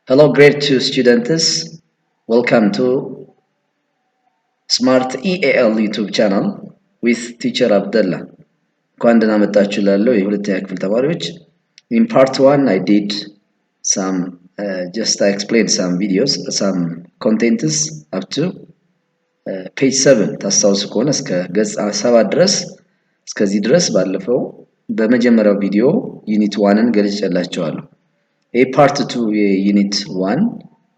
Hello, grade 2 students. Welcome to Smart EAL YouTube channel with teacher Abdullah. እንኳን ደህና መጣችሁ ላለው የሁለተኛ ክፍል ተማሪዎች in part 1 I did some I explained some videos, some contents up to page 7 ታስታውሱ ከሆነ እስከ ገጽ 7 ድረስ እስከዚህ ድረስ ባለፈው በመጀመሪያው ቪዲዮ ዩኒት 1ን ገልጬላችኋለሁ። ፓርት 2 የዩኒት 1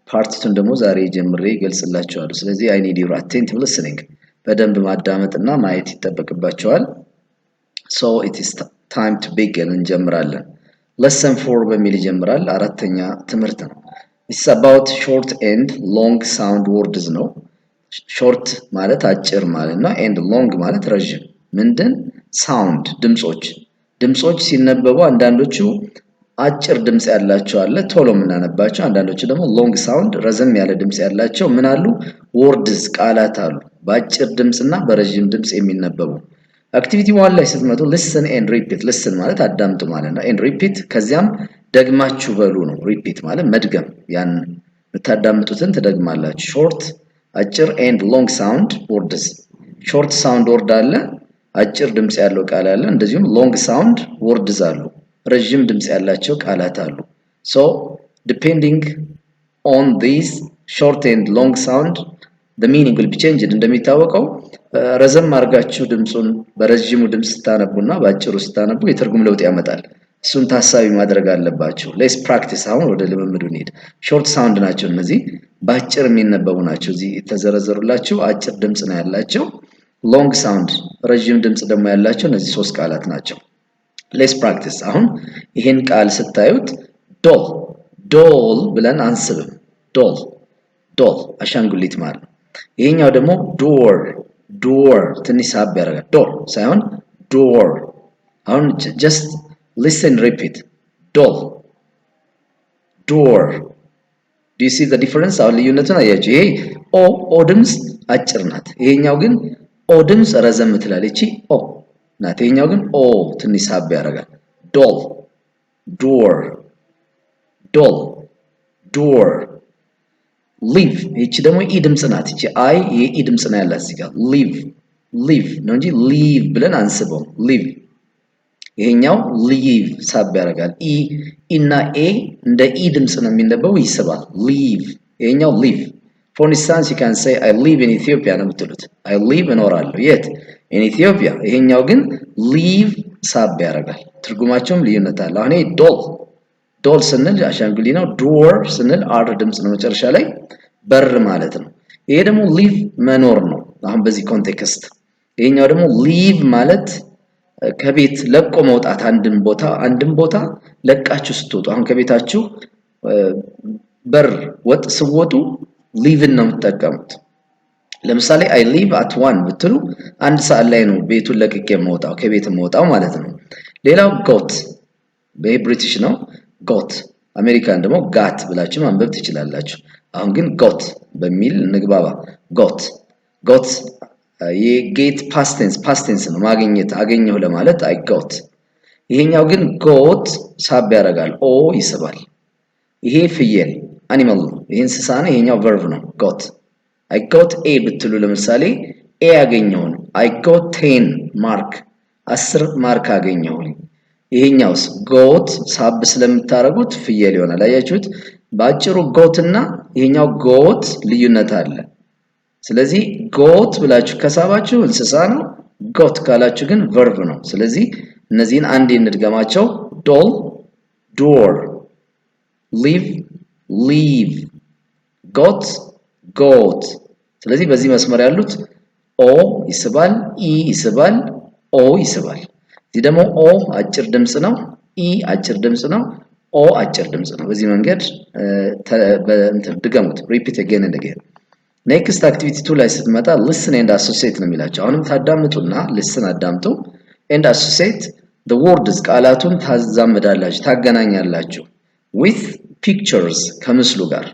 ፓርት 2 ደግሞ ዛሬ ጀምሬ ገልጽላችኋለሁ። ስለዚህ I need your attentive listening በደንብ ማዳመጥና ማየት ይጠበቅባችኋል። So it is time to begin እንጀምራለን። lesson 4 በሚል ይጀምራል። አራተኛ ትምህርት ነው። It's about short and long sound words ነው። short ማለት አጭር ማለት ነው and long ማለት ረጅም። ምንድን sound ድምጾች ሲነበቡ አንዳንዶቹ አጭር ድምጽ ያላቸው አለ ቶሎ ምናነባቸው፣ አንዳንዶቹ ደግሞ ሎንግ ሳውንድ ረዘም ያለ ድምጽ ያላቸው ምን አሉ ወርድስ ቃላት አሉ በአጭር ድምጽና በረጅም ድምጽ የሚነበቡ። አክቲቪቲ 1 ላይ ስትመጡ listen and repeat listen ማለት አዳምጡ ማለት ነው and repeat ከዚያም ደግማችሁ በሉ ነው። repeat ማለት መድገም፣ ያን የምታዳምጡትን ትደግማላችሁ። short አጭር and long sound words short sound word አለ አጭር ድምጽ ያለው ቃል አለ፣ እንደዚሁም long sound words አሉ ረጅም ድምጽ ያላቸው ቃላት አሉ። so depending on these short and long sound the meaning will be changed። እንደሚታወቀው ረዘም አድርጋችሁ ድምጹን በረጅሙ ድምጽ ስታነቡና በአጭሩ ስታነቡ የትርጉም ለውጥ ያመጣል። እሱን ታሳቢ ማድረግ አለባችሁ። let's practice። አሁን ወደ ልምምዱ እንሂድ። short sound ናቸው እነዚህ፣ በአጭር የሚነበቡ ናቸው። እዚህ የተዘረዘሩላችሁ አጭር ድምጽ ነው ያላቸው። long sound ረጅም ድምጽ ደግሞ ያላቸው እነዚህ ሶስት ቃላት ናቸው። let's practice። አሁን ይሄን ቃል ስታዩት ዶል ብለን አንስብም። ዶል አሻንጉሊት ማለት ነው። ይሄኛው ደግሞ ዶር ትንሽ ሳብ ያደርጋል። ዶር ሳይሆን ዶር። አሁን just listen repeat ዶር do you see the difference? አሁን ልዩነቱን አያችሁ። ይሄ ኦ ድምጽ አጭር ናት፣ ይሄኛው ግን ኦ ድምጽ ረዘም ትላለች። ኦ ናት፣ ይሄኛው ግን ኦ ትንሽ ሳብ ያደርጋል። ዶር ሊቭ እቺ ደግሞ ኢ ድምጽ ናት። እቺ አይ የኢ ድምጽ ነው ያላት እዚህ ጋር ሊቭ ነው እንጂ ሊቭ ብለን አንስበው። ሊቭ ይሄኛው ሊቭ ሳብ ያደርጋል። ኢ እና ኤ እንደ ኢ ድምጽ ነው የሚነበበው፣ ይስባል። ሊቭ ይሄኛው ሊቭ። for instance you can say I live in Ethiopia ነው የምትሉት። I live እኖራለሁ የት in Ethiopia። ይሄኛው ግን live ሳብ ያደርጋል። ትርጉማቸውም ልዩነት አለ። አሁን ይሄ ዶል ስንል አሻንጉሊ ነው። ዶር ስንል አር ድምጽ ነው መጨረሻ ላይ በር ማለት ነው። ይሄ ደግሞ live መኖር ነው አሁን በዚህ ኮንቴክስት። ይሄኛው ደግሞ live ማለት ከቤት ለቆ መውጣት፣ አንድን ቦታ ለቃችሁ ስትወጡ። አሁን ከቤታችሁ በር ስወጡ live ነው የምትጠቀሙት። ለምሳሌ I live at 1 ብትሉ አንድ ሰዓት ላይ ነው ቤቱን ለቅቄ የምወጣው ከቤት የምወጣው ማለት ነው። ሌላው ጎት በብሪቲሽ ነው ጎት፣ አሜሪካን ደግሞ ጋት ብላችሁ ማንበብ ትችላላችሁ። አሁን ግን ጎት በሚል ንግባባ። ጎት የጌት ፓስት ቴንስ ነው፣ ማግኘት አገኘሁ ለማለት I got። ይሄኛው ግን ጎት ሳብ ያደርጋል፣ ኦ ይስባል። ይሄ ፍየል አኒማል ነው፣ ይሄ እንስሳ ነው። ይሄኛው ቨርብ ነው got። I got a ብትሉ ለምሳሌ a ያገኘውን I got 10 ማርክ 10 ማርክ አገኘሁ። ይሄኛውስ got ሳብ ስለምታረጉት ፍየል ይሆናል። አያችሁት? ባጭሩ got እና ይሄኛው got ልዩነት አለ። ስለዚህ got ብላችሁ ከሳባችሁ እንስሳ ነው፣ got ካላችሁ ግን ቨርብ ነው። ስለዚህ እነዚህን አንዴ እንድገማቸው። ዶር leave got ስለዚህ በዚህ መስመር ያሉት ኦ ይስባል፣ ኢ ይስባል፣ ኦ ይስባል። እዚህ ደግሞ ኦ አጭር ድምጽ ነው፣ ኢ አጭር ድምጽ ነው፣ ኦ አጭር ድምጽ ነው። በዚህ መንገድ ድገሙት። repeat again and again። next activity 2 ላይ ስትመጣ listen and associate ነው የሚላቸው። አሁንም ታዳምጡና listen አዳምጡ and associate the words ቃላቱን ታዛምዳላችሁ፣ ታገናኛላችሁ with pictures ከምስሉ ጋር።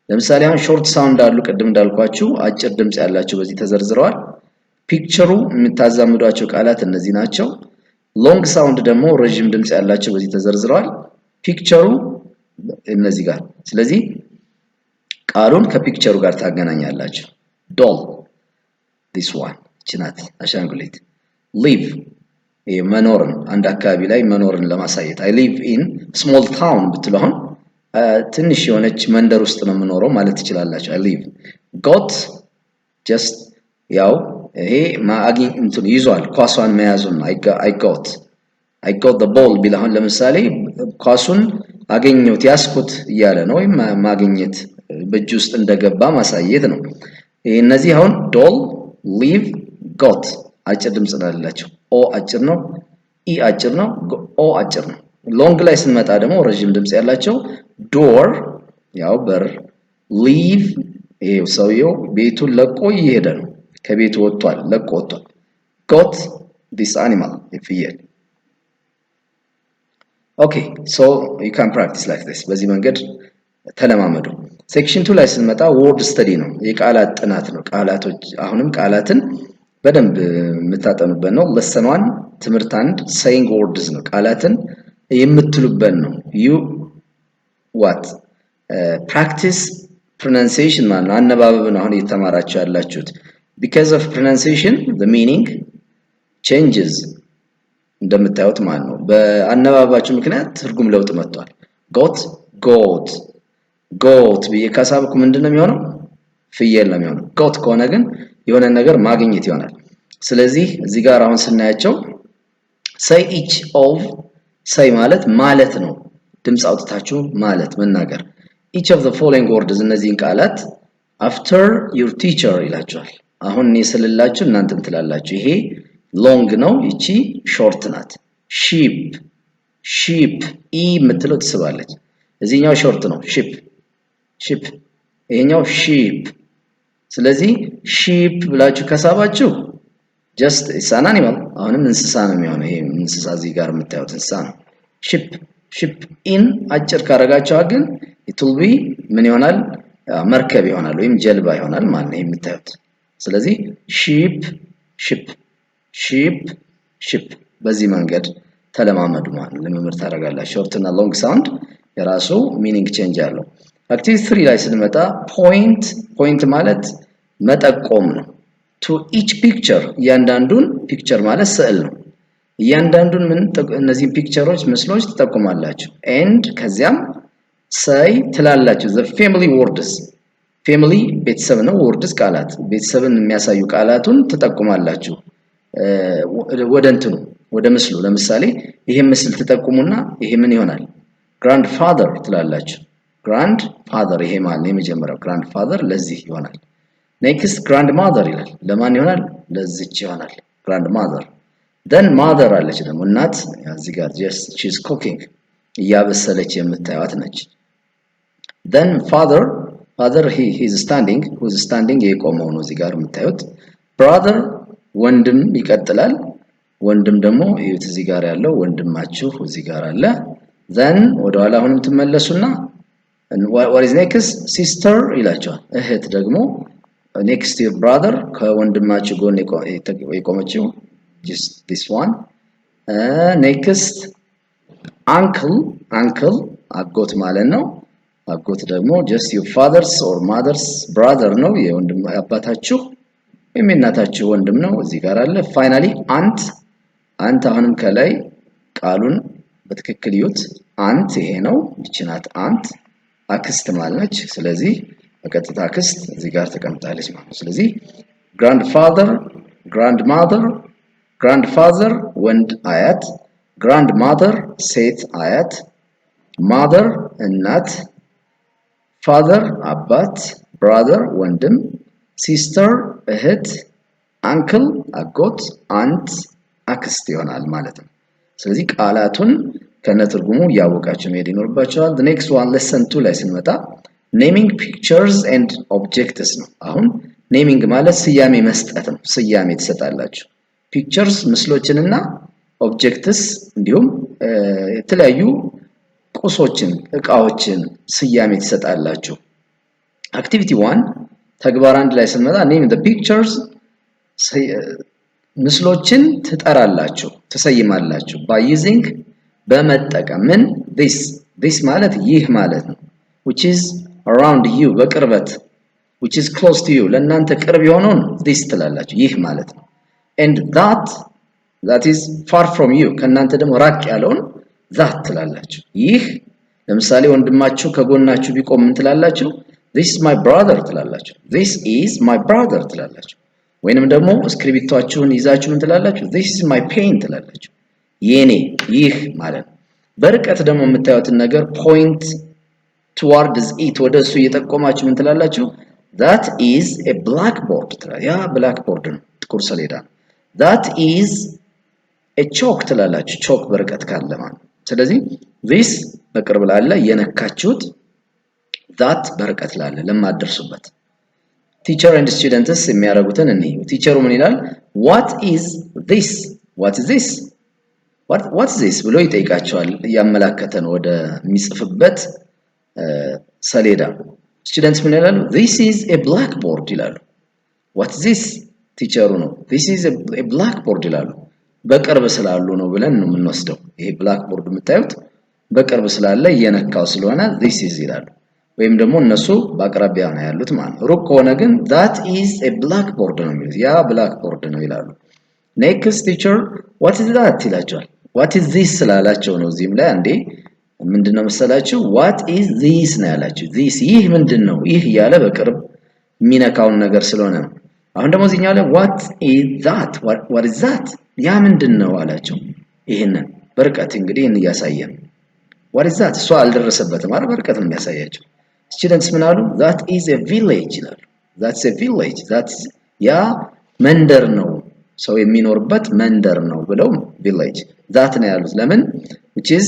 ለምሳሌ አሁን ሾርት ሳውንድ አሉ ቅድም እንዳልኳችሁ አጭር ድምጽ ያላቸው በዚህ ተዘርዝረዋል። ፒክቸሩ የምታዛምዷቸው ቃላት እነዚህ ናቸው። ሎንግ ሳውንድ ደግሞ ረጅም ድምጽ ያላቸው በዚህ ተዘርዝረዋል። ፒክቸሩ እነዚህ ጋር። ስለዚህ ቃሉን ከፒክቸሩ ጋር ታገናኛላችሁ። ዶል this one ችናት አሻንጉሊት። live መኖርን አንድ አካባቢ ላይ መኖርን ለማሳየት I live in small town ብትሉ አሁን ትንሽ የሆነች መንደር ውስጥ ነው የምኖረው ማለት ትችላላችሁ። I live got just ያው ይሄ ማግኝ እንትን ይዟል ኳሷን መያዙን I got the ball ቢል አሁን ለምሳሌ ኳሱን አገኘሁት ያስኩት እያለ ነው ወይም ማግኘት በእጅ ውስጥ እንደገባ ማሳየት ነው። እነዚህ አሁን ዶል live got አጭር ድምጽ አላቸው። ኦ አጭር ነው፣ ኢ አጭር ነው፣ ኦ አጭር ነው። ሎንግ ላይ ስንመጣ ደግሞ ረጅም ድምጽ ያላቸው ዶር ያው በር፣ leave ይሄው ሰውየው ቤቱን ለቆ እየሄደ ነው፣ ከቤቱ ወጥቷል፣ ለቆ ወጥቷል። got this animal ፍየል። Okay, so you can practice like this. በዚህ መንገድ ተለማመዱ። ሴክሽን 2 ላይ ስንመጣ word study ነው፣ የቃላት ጥናት ነው። ቃላቶች አሁንም ቃላትን በደንብ የምታጠኑበት ነው። lesson 1 ትምህርት 1 saying words ነው፣ ቃላትን የምትሉበት ነው። you what practice pronunciation ማለት ነው፣ አነባበብ ነው አሁን እየተማራችሁ ያላችሁት። because of pronunciation the meaning changes እንደምታዩት ማለት ነው። በአነባባችሁ ምክንያት ትርጉም ለውጥ መጥቷል። got በየካሳብኩ ምንድነው የሚሆነው? ፍየል ነው የሚሆነው። got ከሆነ ግን የሆነ ነገር ማግኘት ይሆናል። ስለዚህ እዚህ ጋር አሁን ስናያቸው say each of say ማለት ነው። ድምጽ አውጥታችሁ ማለት መናገር። each of the following words እነዚህን ቃላት after your teacher ይላችኋል። አሁን እኔ ስለላችሁ እናንተም ትላላችሁ። ይሄ ሎንግ ነው፣ እቺ ሾርት ናት። ሺፕ ኢ የምትለው ትስባለች። እዚህኛው ሾርት ነው ሺፕ ይሄኛው ሺፕ። ስለዚህ ሺፕ ብላችሁ ከሳባችሁ just it's an animal አሁንም እንስሳ ነው የሚሆነው። ይሄ እንስሳ እዚህ ጋር የምታዩት እንስሳ ነው። ሺፕ ኢን አጭር ካረጋችሁ ግን it will be ምን ይሆናል? መርከብ ይሆናል ወይም ጀልባ ይሆናል ማለት ነው የምታዩት። ስለዚህ ሺፕ በዚህ መንገድ ተለማመዱ ማለት ነው። ለመምር ታረጋላችሁ። ሾርት እና ሎንግ ሳውንድ የራሱ ሚኒንግ ቼንጅ አለው። አክቲቪቲ 3 ላይ ስንመጣ ፖይንት ማለት መጠቆም ነው። to each picture እያንዳንዱን ፒክቸር ማለት ስዕል ነው። እያንዳንዱን እነዚህ ፒክቸሮች ምስሎች ትጠቁማላችሁ። and ከዚያም say ትላላችሁ the family words ፋሚሊ ቤተሰብ ነው። ወርድስ ቃላት ቤተሰብን የሚያሳዩ ቃላቱን ትጠቁማላችሁ። ወደ ምስሉ ለምሳሌ ይሄ ምስል ትጠቁሙና ይሄ ምን ይሆናል? grandfather ትላላችሁ። grandfather ይሄ ማለት ነው የመጀመሪያው grandfather ለዚህ ይሆናል። next grandmother ይላል። ለማን ይሆናል? ለዚች ይሆናል grandmother። then mother አለች ደግሞ እናት እዚህ ጋር just she's cooking እያበሰለች የምታዩት ነች። then father he is standing የቆመው ነው እዚህ ጋር የምታዩት። brother ወንድም ይቀጥላል። ወንድም ደግሞ እዩት እዚህ ጋር ያለው ወንድማችሁ እዚህ ጋር አለ። then ወደ ኋላ አሁንም ትመለሱና what is next sister ይላችኋል። እህት ደግሞ next to your brother ከወንድማችሁ ጎን የቆመችው just this one። next uncle አጎት ማለት ነው። አጎት ደግሞ just your father's or mother's brother ነው፣ የወንድም አባታችሁ ወይም የእናታችሁ ወንድም ነው እዚህ ጋር አለ። finally aunt አሁንም ከላይ ቃሉን በትክክል ይዩት። aunt ይሄ ነው፣ እቺ ናት aunt አክስት ማለት ነች። ስለዚህ በቀጥታ አክስት እዚህ ጋር ተቀምጣለች ማለት ነው። ስለዚህ grandfather ወንድ አያት፣ grandmother ሴት አያት፣ mother እናት፣ father አባት፣ brother ወንድም፣ sister እህት፣ uncle አጎት፣ aunt አክስት ይሆናል ማለት ነው። ስለዚህ ቃላቱን ከነትርጉሙ ያወቃችሁ መሄድ ይኖርባችኋል። the next one lesson 2 ላይ ስንመጣ naming pictures and objects ነው። አሁን naming ማለት ስያሜ መስጠት ነው። ስያሜ ትሰጣላችሁ። pictures ምስሎችንና objects እንዲሁም የተለያዩ ቁሶችን እቃዎችን ስያሜ ትሰጣላችሁ። activity 1 ተግባር 1 ላይ ስንመጣ name the pictures ምስሎችን ትጠራላችሁ ትሰይማላችሁ by using በመጠቀም ምን this ማለት ይህ ማለት ነው which is around you በቅርበት which is close to you ለእናንተ ቅርብ የሆነውን this ትላላችሁ ይህ ማለት ነው and that is far from you ከእናንተ ደግሞ ራቅ ያለውን that ትላላችሁ ይህ ለምሳሌ ወንድማችሁ ከጎናችሁ ቢቆም ምን ትላላችሁ this is my brother ትላላችሁ this is my brother ትላላችሁ ወይንም ደግሞ እስክሪብቶአችሁን ይዛችሁ ምን ትላላችሁ this is my pen ትላላችሁ የኔ ይህ ማለት ነው በርቀት ደግሞ የምታዩትን ነገር point towards it ወደሱ እየጠቆማችሁ ምን ትላላችሁ that is a blackboard ያ blackboard ነው ጥቁር ሰሌዳ that is a chalk ትላላችሁ chalk በርቀት ካለ ማለት ስለዚህ this በቅርብ ላለ የነካችሁት that በርቀት ላለ ለማደርሱበት teacher and students የሚያረጉትን እኔ ቲቸሩ ምን ይላል what is this ብሎ ይጠይቃቸዋል ያመላከተን ወደ የሚጽፍበት ሰሌዳ students ምን ይላሉ this is a blackboard ይላሉ what is this ቲቸሩ ነው this is a blackboard ይላሉ በቅርብ ስላሉ ነው ብለን ነው የምንወስደው ይሄ blackboard የምታዩት በቅርብ ስላለ የነካው ስለሆነ this is ይላሉ ወይም ደግሞ እነሱ በአቅራቢያ ነው ያሉት ማለት ነው ሩቅ ከሆነ ግን that is a blackboard ነው የሚሉት ያ blackboard ነው ይላሉ next teacher what is that ይላቸዋል what is this ስላላቸው ነው እዚህም ላይ አንዴ ምንድነው መሰላችሁ what is this ነው ያላችሁ this ይህ ምንድነው ይህ ያለ በቅርብ የሚነካውን ነገር ስለሆነ ነው አሁን ደግሞ እዚህኛው ላይ what is that ያ ምንድነው አላቸው ይሄንን በርቀት እንግዲህ እንያሳየን what is that እሱ አልደረሰበትም አይደል በርቀት ነው የሚያሳያቸው students ምን አሉ that is a village ይላሉ that's a village that's ያ መንደር ነው ሰው የሚኖርበት መንደር ነው ብለው village that ነው ያሉት ለምን which is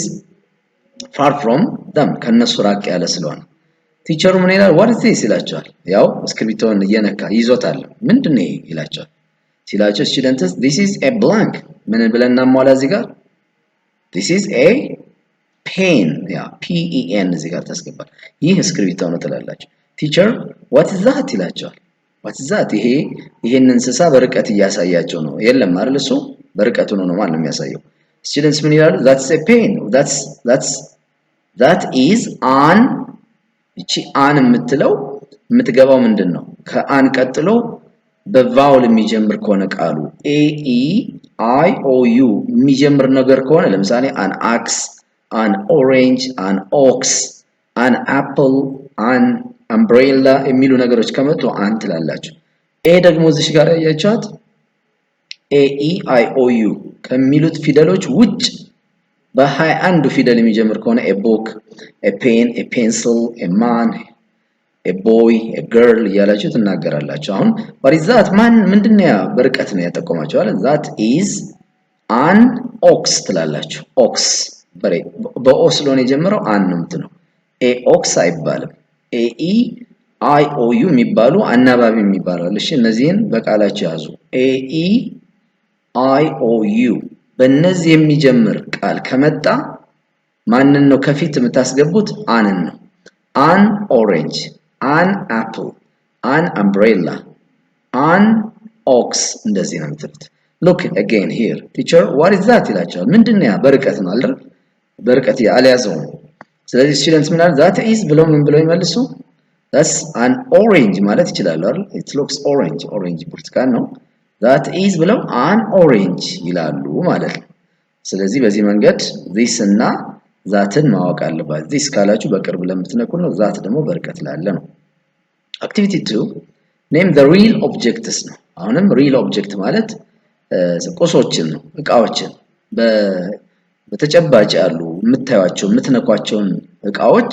far from them ከነሱ ራቅ ያለ ስለሆነ ቲቸሩ ምን ይላል what is this ይላቸዋል ያው እስክሪብቶን እየነካ ይዞታል ምንድነው ይላቸዋል ሲላቸው students this is a blank ምን ብለን እናሟላ እዚህ ጋር this is a pen ያ pen እዚህ ጋር ተስገባል ይህ እስክሪብቶ ነው ትላላችሁ ቲቸር what is that ይላቸዋል what is that ይሄንን እንስሳ በርቀት እያሳያቸው ነው የለም አይደል እሱ በርቀቱ ነው ማለት ነው የሚያሳየው students ምን ይላሉ that's a pen that is an እቺ an የምትለው የምትገባው ምንድነው ከአን ቀጥሎ በቫውል የሚጀምር ከሆነ ቃሉ a e i o u የሚጀምር ነገር ከሆነ ለምሳሌ an axe an orange an ox an apple an umbrella የሚሉ ነገሮች ከመጡ an ትላላችሁ a ደግሞ እዚህ ጋር ያያችኋት a e i o u ከሚሉት ፊደሎች ውጭ በ21 ፊደል የሚጀምር ከሆነ a book a pen a pencil a man a boy a girl ያላችሁ ተናገራላችሁ አሁን what is that ምንድነው ያ በርቀት ነው ያጠቆማችሁ አይደል that is an ox ትላላችሁ ox በኦ ስለሆነ የጀመረው an ነው የምትለው a ox አይባልም a e i o u የሚባሉ አናባቢ የሚባሉ እሺ እነዚህን በቃላችሁ ያዙ a e i o u በእነዚህ የሚጀምር ቃል ከመጣ ማንን ነው ከፊት የምታስገቡት አንን ነው an orange an apple an umbrella an ox እንደዚህ ነው የምትሉት look again here teacher what is that ይላቸዋል ምንድነው ያ በርቀት ነው አይደል በርቀት ያልያዘው ስለዚህ students ምን አለ that is ብለው ምን ብለው ይመልሱ that's an orange ማለት ይችላል አይደል it looks orange ብርቱካን ነው that is ብለው an orange ይላሉ ማለት ነው ስለዚህ በዚህ መንገድ this እና thatን ማወቅ አለባችሁ this ካላችሁ በቅርብ ለምትነኩ ነው that ደግሞ በርቀት ላለ ነው activity 2 name the real objects ነው አሁንም real object ማለት ቁሶችን ነው እቃዎችን በተጨባጭ ያሉ የምታዩአቸው የምትነኳቸውን እቃዎች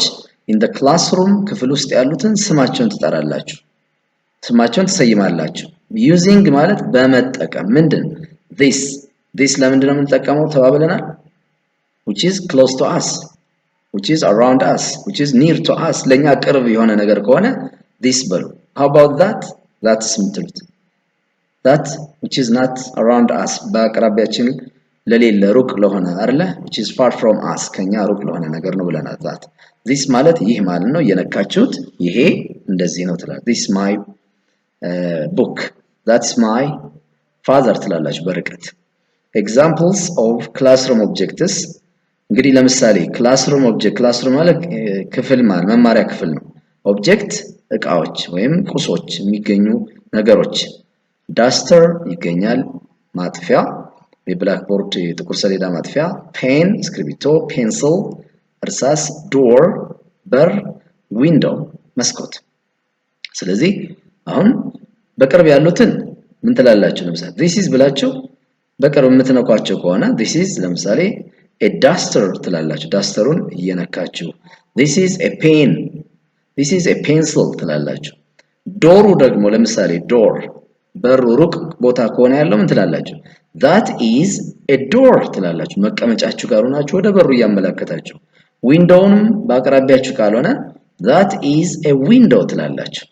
in the classroom ክፍል ውስጥ ያሉትን ስማቸውን ትጠራላችሁ ስማቸውን ትሰይማላችሁ using ማለት በመጠቀም ምንድን this ለምንድን ነው የምንጠቀመው ተባብለናል which is close to us which is around us which is near to us ለኛ ቅርብ የሆነ ነገር ከሆነ this በሉ how about that's ምትሉት that which is not around us በአቅራቢያችን ለሌለ ሩቅ ለሆነ አይደለ which is far from us ከኛ ሩቅ ለሆነ ነገር ነው ብለናል that this ማለት ይህ ማለት ነው የነካችሁት ይሄ እንደዚህ ነው ትላል this my book that's my father ትላላችሁ በርቀት examples of classroom objects እንግዲህ ለምሳሌ classroom object classroom ማለት ክፍል ማለት መማሪያ ክፍል ነው ኦብጀክት እቃዎች ወይም ቁሶች የሚገኙ ነገሮች ዳስተር ይገኛል ማጥፊያ የብላክቦርድ የጥቁር ሰሌዳ ማጥፊያ ፔን እስክሪብቶ ፔንስል እርሳስ ዶር በር ዊንዶው መስኮት ስለዚህ አሁን በቅርብ ያሉትን ምን ትላላችሁ ለምሳሌ this is ብላችሁ በቅርብ የምትነኳቸው ከሆነ this is ለምሳሌ a duster ትላላችሁ ዳስተሩን እየነካችሁ this is a pen this is a pencil ትላላችሁ ዶሩ ደግሞ ለምሳሌ ዶር በሩ ሩቅ ቦታ ከሆነ ያለው ምን ትላላችሁ that is a door ትላላችሁ መቀመጫችሁ ጋር ሆናችሁ ወደ በሩ ያመለከታችሁ ዊንዶውንም በአቅራቢያችሁ ካልሆነ that is a window ትላላችሁ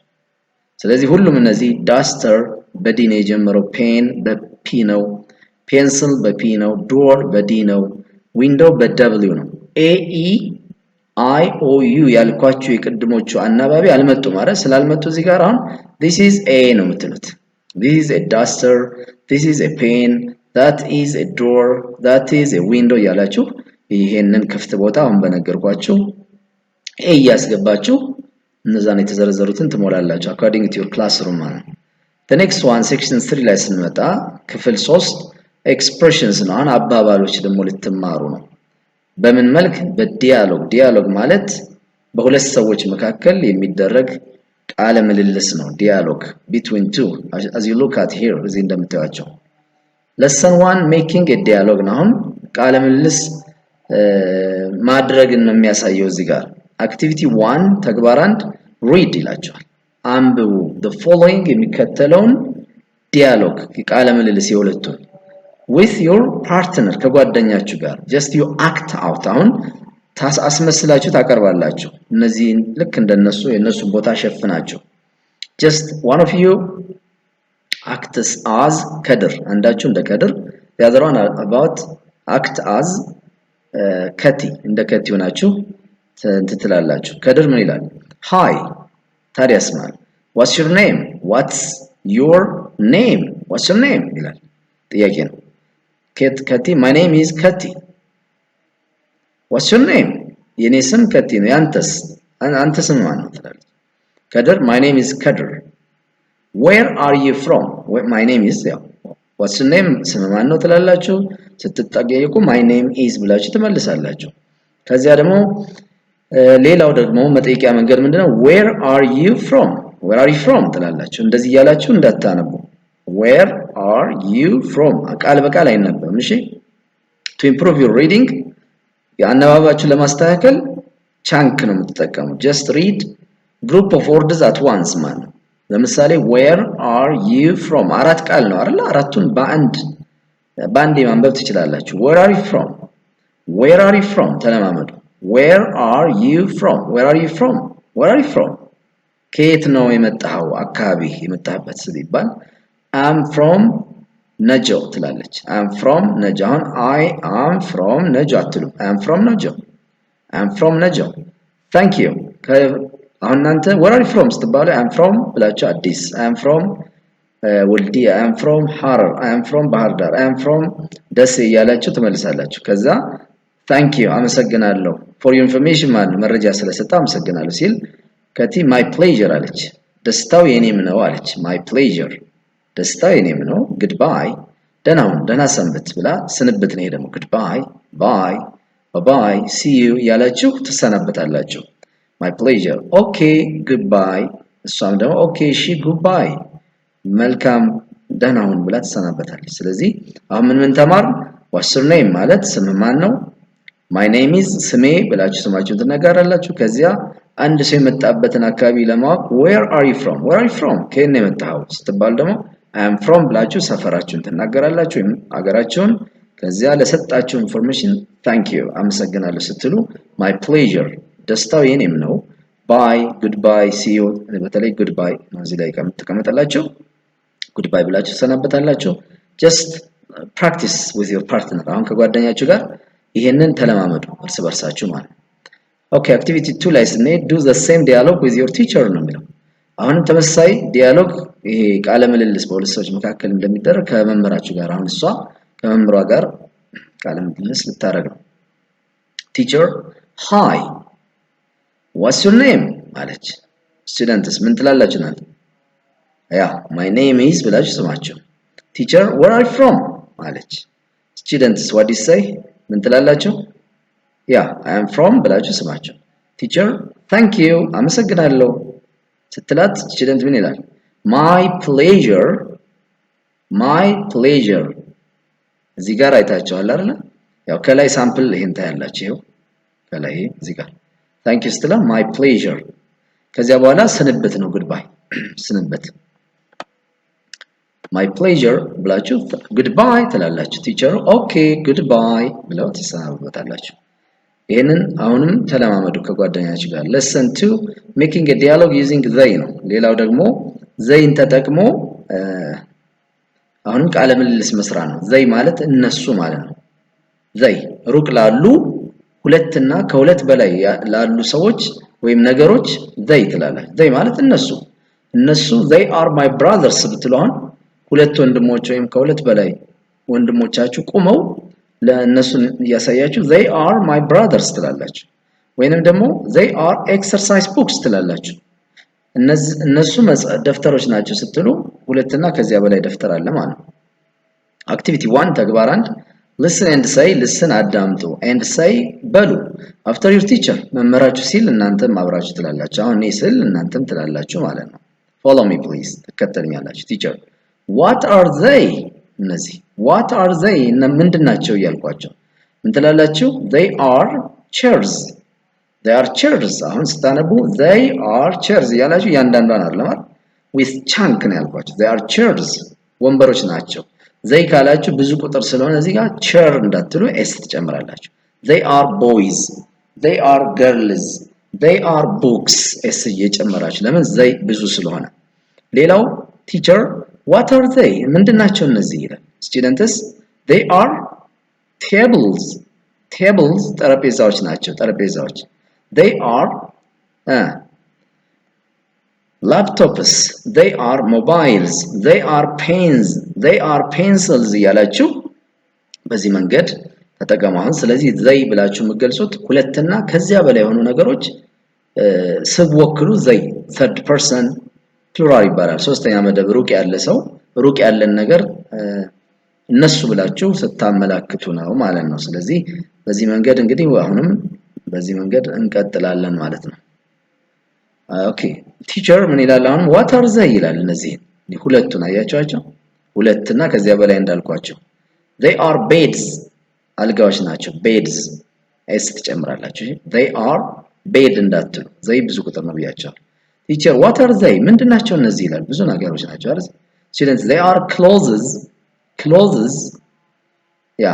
ስለዚህ ሁሉም እነዚህ ዳስተር በዲ ነው የጀመረው ፔን በፒ ነው ፔንስል በፒ ነው ዶር በዲ ነው ዊንዶው በደብሊው ነው ኤ ኢ አይ ኦ ዩ ያልኳችሁ የቅድሞቹ አናባቢ አልመጡ ማለት ስላልመጡ እዚህ ጋር አሁን this is a ነው የምትሉት this is a duster this is a pen that is a door that is a window ያላችሁ ይሄንን ክፍት ቦታ አሁን በነገርኳችሁ ኤ ያስገባችሁ እነዛን የተዘረዘሩትን ትሞላላችሁ according to your classroom ማለት the next one section 3 ላይ ስንመጣ ክፍል 3 expressions ነው አሁን አባባሎች ደግሞ ልትማሩ ነው በምን መልክ በዲያሎግ ማለት በሁለት ሰዎች መካከል የሚደረግ ቃለ ምልልስ ነው ዲያሎግ between two as you look at here እዚህ እንደምታዩቸው lesson 1 making a dialogue ነው አሁን ቃለ ምልልስ ማድረግን ነው የሚያሳየው እዚህ ጋር activity 1 ተግባር 1 read ይላችኋል አንብቡ the following የሚከተለውን ዲያሎግ ቃለ ምልልስ የሁለቱን with your partner ከጓደኛችሁ ጋር just you act out አሁን አስመስላችሁ ታቀርባላችሁ እነዚህን ልክ እንደነሱ የነሱ ቦታ ሸፍናችሁ just one of you acts as ከድር አንዳችሁ እንደ ከድር the other one about act as ከቲ እንደ ከቲ ሆናችሁ ትላላችሁ ከድር ምን ይላል hi ታዲያስ ማለት what's your name ይላል ጥያቄ ነው ከቲ my name is ከቲ what's your name የኔ ስም ከቲ ነው ያንተስ አንተ ስም ማን ነው ትላለች ከድር my name is ከድር where are you from my name is what's your name ስም ማን ነው ትላላችሁ ስትጠየቁ my name is ብላችሁ ትመልሳላችሁ ከዚያ ደግሞ ሌላው ደግሞ መጠይቂያ መንገድ ምንድነው where are you from ትላላችሁ እንደዚህ ያላችሁ እንዳታነቡ where are you from ቃል በቃል አይነበብም እሺ to improve your reading ያነባባችሁን ለማስተካከል ቻንክ ነው የምትጠቀሙ just read group of words at once ማለት ለምሳሌ where are you from አራት ቃል ነው አይደል አራቱን በአንድ ማንበብ ትችላላችሁ where are you from ተለማመዱ where are you from ከየት ነው የመጣው አካባቢ የመጣበት ሲባል I'm from ነጆ ትላለች I'm from ነጆ አሁን I am from ነጆ አትሉም I'm from ነጆ thank you አሁን እናንተ where are you from ስትባሉ I'm from ብላችሁ አዲስ I'm from ወልዲያ I'm from ሐረር I'm from ባህር ዳር I'm from ደሴ ያላችሁ ትመልሳላችሁ ከዛ thank you አመሰግናለሁ for your information ማለት መረጃ ስለሰጣ አመሰግናለሁ ሲል ከቲ my pleasure አለች ደስታው የኔም ነው አለች my pleasure ደስታው የኔም ነው goodbye ደህና ሰንብት ብላ ስንብት ነው ደግሞ goodbye bye see you ያላችሁ ትሰናበታላችሁ my pleasure okay goodbye እሷም ደግሞ okay she goodbye መልካም ደህና ሁን ብላ ትሰናበታለች ስለዚህ አሁን ምን ተማር what's your name ማለት ስም ማን ነው my name is ስሜ ብላችሁ ስማችሁን ትነጋራላችሁ ከዚያ አንድ ሰው የመጣበትን አካባቢ ለማወቅ where are you from ከየት ነው የመጣው ስትባል ደግሞ I am from ብላችሁ ሰፈራችሁን ትናገራላችሁ ወይም አገራችሁን ከዚያ ለሰጣችሁ ኢንፎርሜሽን thank you አመሰግናለሁ ስትሉ my pleasure ደስታው የኔም ነው bye goodbye see you በተለይ goodbye ነው እዚህ ላይ ተቀመጣላችሁ goodbye ብላችሁ ሰናበታላችሁ just practice with your partner አሁን ከጓደኛችሁ ጋር ይሄንን ተለማመዱ እርስ በርሳችሁ ማለት okay activity 2 ላይ ስንሄድ do the same dialogue with your teacher ነው የሚለው አሁን ተመሳሳይ ዲያሎግ ይሄ ቃለ ምልልስ በሁለት ሰዎች መካከል እንደሚደረግ ከመምህራችሁ ጋር አሁን እሷ ከመምህሯ ጋር ቃለ ምልልስ ልታረግ ነው teacher hi what's your name አለች students ምን ትላላችሁ እናንተ? ያ my name is ብላችሁ ስማቸው። teacher where are you from አለች። students what do you say ምን ትላላችሁ? ያ I am from ብላችሁ ስማቸው። teacher thank you አመሰግናለሁ ስትላት student ምን ይላል? my pleasure እዚህ ጋር አይታችኋል አይደል? ያው ከላይ ሳምፕል ይሄን ታያላችሁ። ይሄው ከላይ እዚህ ጋር thank you ስትላ my pleasure ከዚያ በኋላ ስንብት ነው goodbye ስንብት my pleasure ብላችሁ goodbye ትላላችሁ። ቲቸር ኦኬ goodbye ብለው ትሰናበታላችሁ። ይሄንን አሁንም ተለማመዱ ከጓደኛችሁ ጋር። lesson 2 making a dialogue using they ነው። ሌላው ደግሞ ዘይን ተጠቅሞ አሁንም ቃለ ምልልስ መስራት ነው። ዘይ ማለት እነሱ ማለት ነው። ዘይ ሩቅ ላሉ ሁለትና ከሁለት በላይ ላሉ ሰዎች ወይም ነገሮች ዘይ ትላላችሁ። ዘይ ማለት እነሱ they are my brothers ብትሉን ሁለት ወንድሞች ወይም ከሁለት በላይ ወንድሞቻችሁ ቆመው ለእነሱ ያሳያችሁ they are my brothers ትላላችሁ። ወይንም ደግሞ they are exercise books ትላላችሁ። እነሱ ደፍተሮች ናቸው ስትሉ ሁለትና ከዚያ በላይ ደፍተር አለ ማለት ነው። አክቲቪቲ 1 ተግባር 1 listen and say listen አዳምጡ and say በሉ after your teacher መምህራችሁ ሲል እናንተም አብራችሁ ትላላችሁ። አሁን እኔ ስል እናንተም ትላላችሁ ማለት ነው። follow me please ተከተሉኛላችሁ። teacher what are they እነዚህ what are they ምንድናቸው እያልኳቸው ምን ትላላችሁ? they are chairs አሁን ስታነቡ they are chairs ያላችሁ ያንዳንዷን አይደለም with chunk ነው ያልኳችሁ። they are chairs ወንበሮች ናቸው። they ካላችሁ ብዙ ቁጥር ስለሆነ እዚህ ጋር chair እንዳትሉ s ትጨምራላችሁ። they are boys they are girls they are books s እየጨመራችሁ ለምን they ብዙ ስለሆነ። ሌላው teacher what are they ምንድናቸው እነዚህ ይላል። students they are tables ጠረጴዛዎች ናቸው። ጠረጴዛዎች they are laptops they are mobiles they are pens they are pencils ያላችሁ በዚህ መንገድ ተጠቀማውን። ስለዚህ they ብላችሁ የምትገልጹት ሁለትና ከዚያ በላይ የሆኑ ነገሮች ስብወክሉ they third person plural ይባላል። ሶስተኛ መደብ ሩቅ ያለ ሰው ሩቅ ያለን ነገር እነሱ ብላችሁ ስታመላክቱ ነው ማለት ነው። ስለዚህ በዚህ መንገድ እንግዲህ አሁንም በዚህ መንገድ እንቀጥላለን ማለት ነው። ኦኬ ቲቸር ምን ይላል አሁን? what are they ይላል። እነዚህ ሁለቱን አያችኋቸው? ሁለትና ከዚያ በላይ እንዳልኳቸው they are beds አልጋዎች ናቸው። beds s ትጨምራላችሁ። they are bed እንዳትሉ they ብዙ ቁጥር ነው ብያቸው። ቲቸር what are they ምንድናቸው እነዚህ ይላል። ብዙ ነገሮች ናቸው አይደል? students they are clothes ያ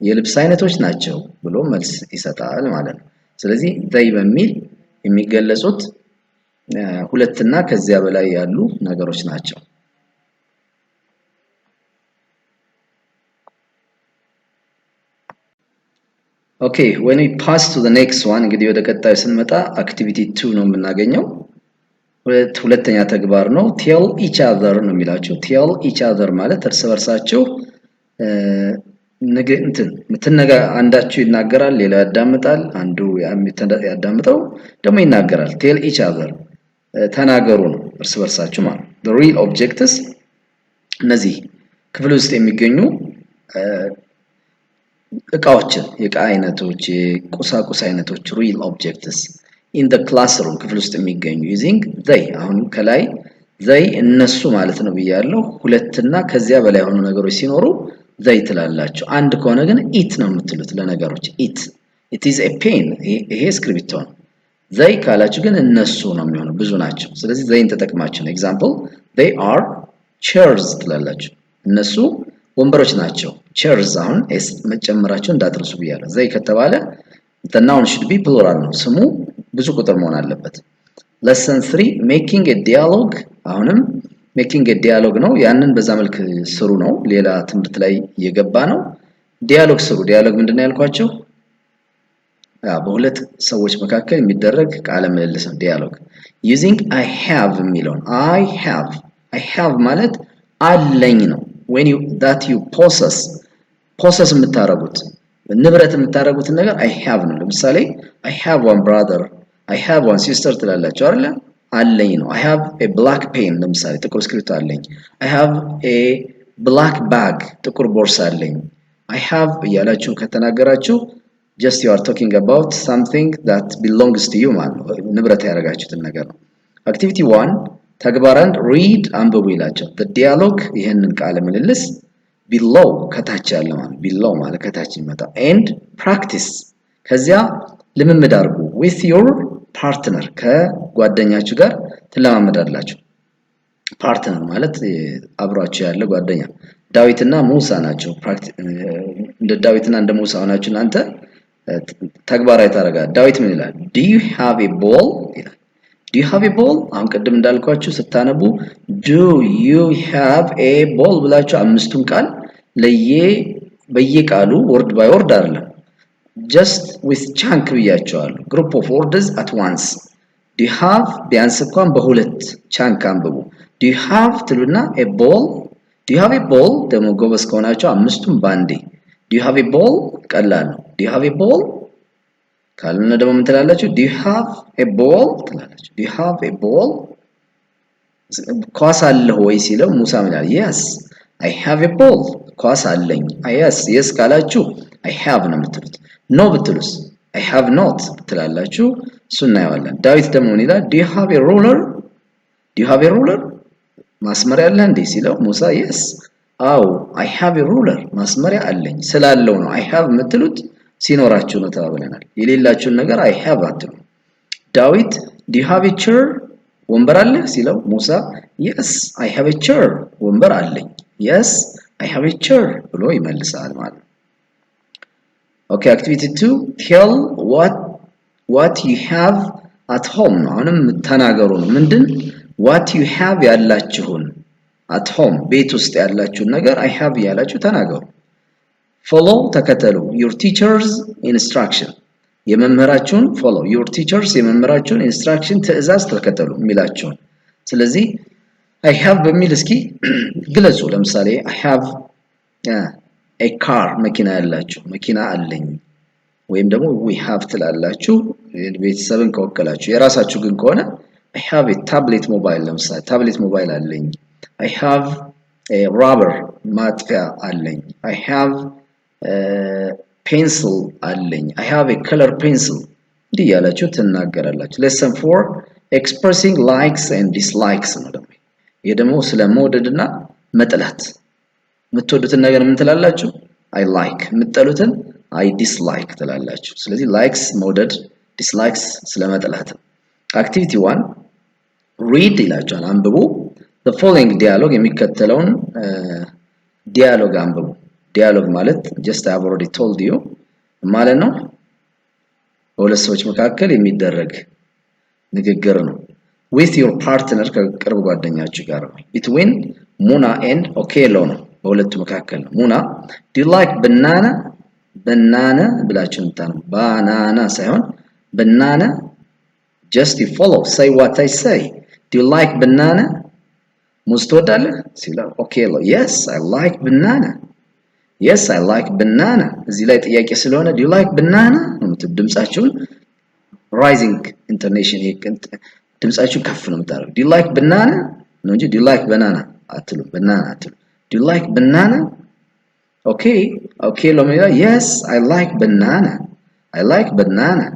የልብስ አይነቶች ናቸው ብሎ መልስ ይሰጣል ማለት ነው። ስለዚህ they በሚል የሚገለጹት ሁለትና ከዚያ በላይ ያሉ ነገሮች ናቸው። ኦኬ when we pass to the next one እንግዲህ ወደ ቀጣዩ ስንመጣ activity 2 ነው የምናገኘው። ሁለተኛ ተግባር ነው። tell each other ነው የሚላችሁ። tell each other ማለት እርስ በርሳቸው አንዳችሁ ይናገራል፣ ሌላ ያዳምጣል፣ አንዱ ያዳምጠው ደግሞ ይናገራል። tell each other ተናገሩ ነው እርስ በርሳችሁ ማለት። the real objectives እነዚህ ክፍል ውስጥ የሚገኙ እቃዎችን የእቃ አይነቶች የቁሳቁስ አይነቶች real objectives in the classroom ክፍል ውስጥ የሚገኙ using they አሁን ከላይ they እነሱ ማለት ነው ብያለሁ። ሁለትና ከዚያ በላይ የሆኑ ነገሮች ሲኖሩ they ትላላችሁ። አንድ ከሆነ ግን it ነው የምትሉት ለነገሮች it is a pen ይሄ እስክሪብቶ ነው። they ካላችሁ ግን እነሱ ነው የሚሆነው ብዙ ናቸው። ስለዚህ ዘይን ተጠቅማችሁ ነው። example they are chairs ትላላችሁ። እነሱ ወንበሮች ናቸው። chairs አሁን s መጨመራችሁ እንዳትረሱ ብያለሁ። they ከተባለ the noun should be plural ነው። ስሙ ብዙ ቁጥር መሆን አለበት። lesson 3 making a dialogue አሁንም making a dialogue ነው። ያንን በዛ መልክ ስሩ ነው። ሌላ ትምህርት ላይ እየገባ ነው። ዲያሎግ ስሩ። ዲያሎግ ምንድነው ያልኳችሁ? በሁለት ሰዎች መካከል የሚደረግ ቃለ ምልልስ ነው ዲያሎግ። using I have የሚለውን I have ማለት አለኝ ነው። when you that you possess የምታረጉት ንብረት የምታረጉት ነገር I have ነው። ለምሳሌ I have one brother I have one sister ትላላችሁ አይደል? አለኝ ነው። I have a black pen ለምሳሌ ጥቁር እስክሪብቶ አለኝ። I have a black bag ጥቁር ቦርሳ አለኝ። I have እያላችሁ ከተናገራችሁ just you are talking about something that belongs to you ማለት ነው። ንብረት ያደረጋችሁትን ነገር ነው። አክቲቪቲ 1 ተግባራን read አንብቡ ይላቸው። the dialogue ይሄንን ቃለ ምልልስ below ከታች ያለ ማለት below ማለት ከታች ይመጣ and practice ከዚያ ልምምድ አድርጉ with your partner ከጓደኛችሁ ጋር ትለማመዳላችሁ። ፓርትነር ማለት አብሯችሁ ያለ ጓደኛ ዳዊትና ሙሳ ናቸው። እንደ ዳዊትና እንደ ሙሳ ሆናችሁ እናንተ ተግባራዊ ታደርጋላችሁ። ዳዊት ምን ይላል? do you have a ball ይላል። do you have a ball አሁን ቅድም እንዳልኳችሁ ስታነቡ do you have a ball ብላችሁ አምስቱን ቃል በየቃሉ word by word አይደለም just with chunk ብያቸዋለሁ። group of words at once do you have ቢያንስ እንኳን በሁለት ቻንክ አንብቡ። do you have ትሉና a ball do you have a ball ደግሞ ጎበዝ ከሆናችሁ አምስቱን ባንዴ do you have a ball ቀላል ነው። do you have a ball ካልሆነ ደግሞ ምን ትላላችሁ? do you have a ball ትላላችሁ። do you have a ball ኳስ አለህ ወይ ሲለው ሙሳ ምን ይላል? yes I have a ball ኳስ አለኝ። yes ካላችሁ I have ነው የምትሉት። no ብትሉስ I have not ትላላችሁ። እሱ እናየዋለን። ዳዊት ደግሞ ምን ይላል? do you have a ruler do you have a ruler ማስመሪያ አለ እንዴ ሲለው ሙሳ yes አዎ I have a ruler ማስመሪያ አለኝ ስላለው ነው I have የምትሉት ሲኖራችሁ ነው ተባብለናል። የሌላችሁን ነገር I have አትሉ። ዳዊት do you have a chair ወንበር አለ ሲለው ሙሳ yes I have a chair ወንበር አለኝ yes I have a chair ብሎ ይመልሳል ማለት ነው። Okay, activity 2 tell what you have at home ነው። አሁንም ተናገሩ ነው። ምንድን what you have ያላችሁን at home ቤት ውስጥ ያላችሁን ነገር I have ያላችሁ ተናገሩ። follow ተከተሉ your teacher's instruction የመምህራችሁን follow your teacher's የመምህራችሁን instruction ትዕዛዝ ተከተሉ የሚላችሁን። ስለዚህ I have በሚል እስኪ ግለጹ። ለምሳሌ I have a car መኪና ያላችሁ መኪና አለኝ ወይም ደግሞ we have ትላላችሁ ቤተሰብን ከወከላችሁ። የራሳችሁ ግን ከሆነ I have a tablet mobile ለምሳሌ tablet mobile አለኝ I have a rubber ማጥፊያ አለኝ I have pencil አለኝ I have a color pencil እንዲህ ያላችሁ ትናገራላችሁ። lesson 4 expressing likes and dislikes ነው። ደግሞ ይሄ ደግሞ ስለ መውደድና መጥላት የምትወዱትን ነገር ምን ትላላችሁ? I like የምትጠሉትን I dislike ትላላችሁ። ስለዚህ likes መውደድ dislikes ስለመጥላት። activity 1 read ይላችኋል አንብቡ the following dialogue የሚከተለውን ዲያሎግ አንብቡ። ዲያሎግ ማለት just I have already told you ማለት ነው በሁለት ሰዎች መካከል የሚደረግ ንግግር ነው። with your partner ከቅርብ ጓደኛችሁ ጋር ነው። between ሙና and ኦኬሎ ነው በሁለቱ መካከል ነው። ሙና do you like banana banana ብላችሁ እንታኑ ባናና ሳይሆን banana just you follow say what I say do you like banana ሙዝ ትወዳለህ ሲለው ኦኬሎ yes I like banana yes I like banana እዚህ ላይ ጥያቄ ስለሆነ do you like banana ድምጻችሁን rising intonation ድምጻችሁ ከፍ ነው የምታደርጉት። do you like banana ነው እንጂ do you like banana አትሉ banana አትሉ do you like banana okay ለምን ይላል yes I like banana I like banana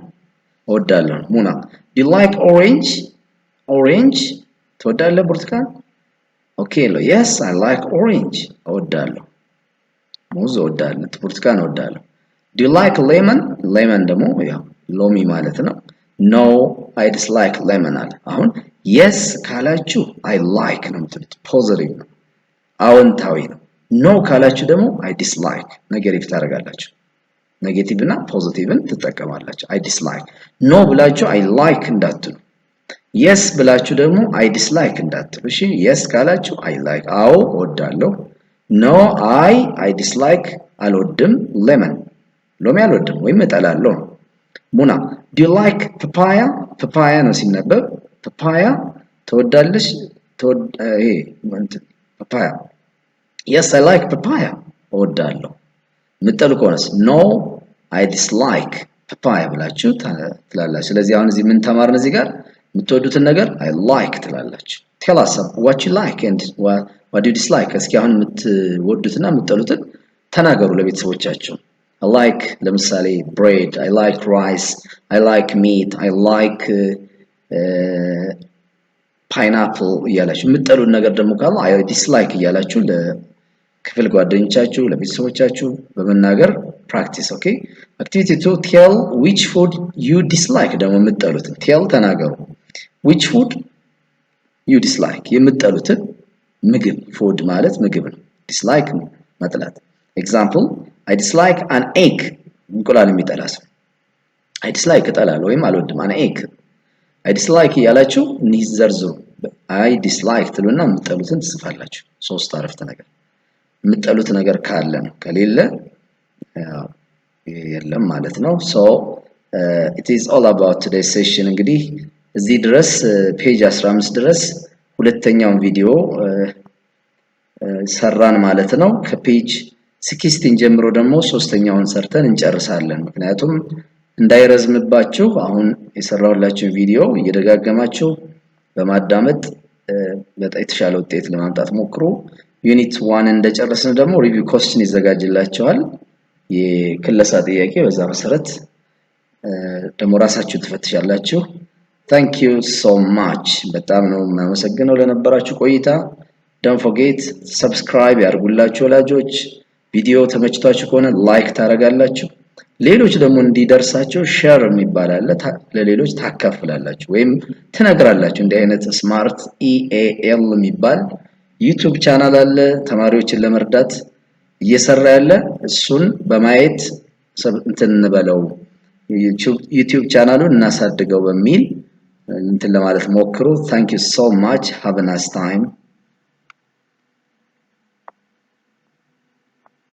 እወዳለሁ። ሙና do you like orange ትወዳለህ ብርቱካን yes I like orange እወዳለሁ። ሙዝ እወዳለሁ ብርቱካን እወዳለሁ። do you like lemon ደግሞ ያው ሎሚ ማለት ነው። no I dislike lemon አለ። አሁን yes ካላችሁ I like ነው የምትሉት ፖዚቲቭ ነው አዎንታዊ ነው። no ካላችሁ ደግሞ I dislike ኔጌቲቭ ታደርጋላችሁ። ኔጌቲቭ እና ፖዚቲቭን ትጠቀማላችሁ። I dislike no ብላችሁ I like እንዳትሉ። yes ብላችሁ ደግሞ I dislike እንዳትሉ። እሺ yes ካላችሁ I like አዎ እወዳለሁ። no I dislike አልወድም ሎሚ አልወድም ወይም እጠላለሁ። ሙና do you like papaya ነው ሲነበብ papaya ትወዳለሽ ይሄ papaya yes I like papaya እወዳለሁ። ምጠሉ ከሆነስ no I dislike papaya ብላችሁ ትላላችሁ። ስለዚህ አሁን እዚህ ምን ተማርን? እዚህ ጋር የምትወዱትን ነገር I like ትላላችሁ። tell us what you like and what do you dislike። እስኪ አሁን የምትወዱትና የምትጠሉትን ተናገሩ ለቤተሰቦቻችሁ። I like ለምሳሌ bread, I like rice, I like meat, I like pineapple እያላችሁ የምትጠሉት ነገር ደግሞ ካለ I dislike እያላችሁ ለክፍል ጓደኞቻችሁ ለቤተሰቦቻችሁ በመናገር ፕራክቲስ። ኦኬ አክቲቪቲ 2 tell which food you dislike ደግሞ የምትጠሉትን tell ተናገሩ። which food you dislike የምትጠሉትን ምግብ food ማለት ምግብ ነው። dislike መጥላት። example I dislike an egg እንቁላል የሚጠላ ሰው I dislike እጠላለሁ ወይም አልወድም an egg I dislike ያላችሁ እንዲዘርዝሩ I dislike ትሉና የምትጠሉትን ትጽፋላችሁ። ሶስት አረፍተ ነገር የምትጠሉት ነገር ካለ ነው ከሌለ የለም ማለት ነው። so it is all about today's session እንግዲህ እዚህ ድረስ ፔጅ 15 ድረስ ሁለተኛውን ቪዲዮ ሰራን ማለት ነው። ከፔጅ 16 ጀምሮ ደግሞ ሶስተኛውን ሰርተን እንጨርሳለን። ምክንያቱም እንዳይረዝምባችሁ አሁን የሰራሁላችሁ ቪዲዮ እየደጋገማችሁ በማዳመጥ በጣም የተሻለ ውጤት ለማምጣት ሞክሩ። ዩኒት 1 እንደጨረስን ደግሞ ሪቪው ኮስችን ይዘጋጅላችኋል። የክለሳ ጥያቄ በዛ መሰረት ደግሞ ራሳችሁ ትፈትሻላችሁ። Thank you so much በጣም ነው የማመሰግነው ለነበራችሁ ቆይታ። Don't forget subscribe ያርጉላችሁ ወላጆች። ቪዲዮ ተመችቷችሁ ከሆነ ላይክ ታረጋላችሁ። ሌሎች ደግሞ እንዲደርሳቸው ሼር የሚባል አለ ለሌሎች ታካፍላላችሁ ወይም ትነግራላችሁ። እንዲህ አይነት ስማርት EAL የሚባል ዩቲዩብ ቻናል አለ ተማሪዎችን ለመርዳት እየሰራ ያለ እሱን በማየት እንትን እንበለው ዩቲዩብ ቻናሉን እናሳድገው በሚል እንትን ለማለት ሞክሩ። Thank you so much. Have a nice time.